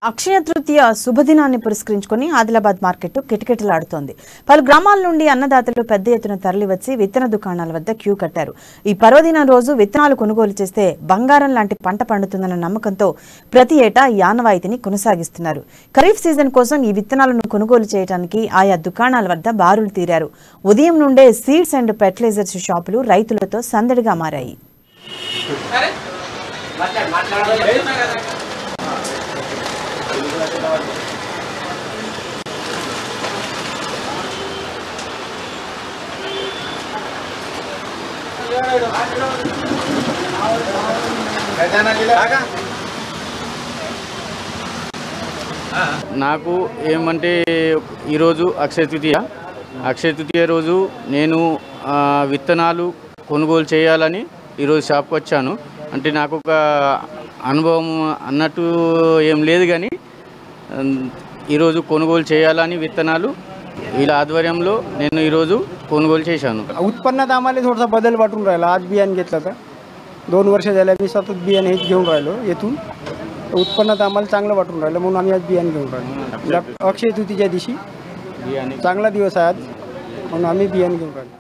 అక్షయ తృతీయ శుభదినాన్ని పురస్కరించుకుని ఆదిలాబాద్ మార్కెట్ కిటకిటలాడుతోంది. పలు గ్రామాల నుండి అన్నదాతలు పెద్ద ఎత్తున తరలివచ్చి విత్తన దుకాణాల వద్ద క్యూ కట్టారు. ఈ పర్వదినం రోజు విత్తనాలు కొనుగోలు చేస్తే బంగారం లాంటి పంట పండుతుందన్న నమ్మకంతో ప్రతి ఏటా ఈ ఆనవాయితీని కొనసాగిస్తున్నారు. ఖరీఫ్ సీజన్ కోసం ఈ విత్తనాలను కొనుగోలు చేయడానికి ఆయా దుకాణాల వద్ద బారులు తీరారు. ఉదయం నుండే సీడ్స్ అండ్ ఫెర్టిలైజర్స్ షాపులు రైతులతో సందడిగా మారాయి. నాకు ఏమంటే ఈరోజు అక్షయ తృతీయ రోజు నేను విత్తనాలు కొనుగోలు చేయాలని ఈరోజు షాప్కి వచ్చాను. అంటే నాకు ఒక అనుభవం అన్నట్టు ఏం లేదు, కానీ ఈరోజు కొనుగోలు చేయాలని విత్తనాలు వీళ్ళ ఆధ్వర్యంలో నేను ఈరోజు కొనుगोल చేశాను. उत्पन्न आम्हाला थोडासा बदल वाटून राहिला. आज बियाण घेतलं तर 2 वर्ष झाले मी सतत बियाण हेच घेऊन राहिलो. येथून उत्पन्नात आम्हाला चांगलं वाटून राहिलं म्हणून आम्ही आज बियाण घेऊन राहिलो. अक्षय तृतीयेच्या दिवशी चांगला दिवस आहे आज म्हणून आम्ही बियाण घेऊन राहिलो.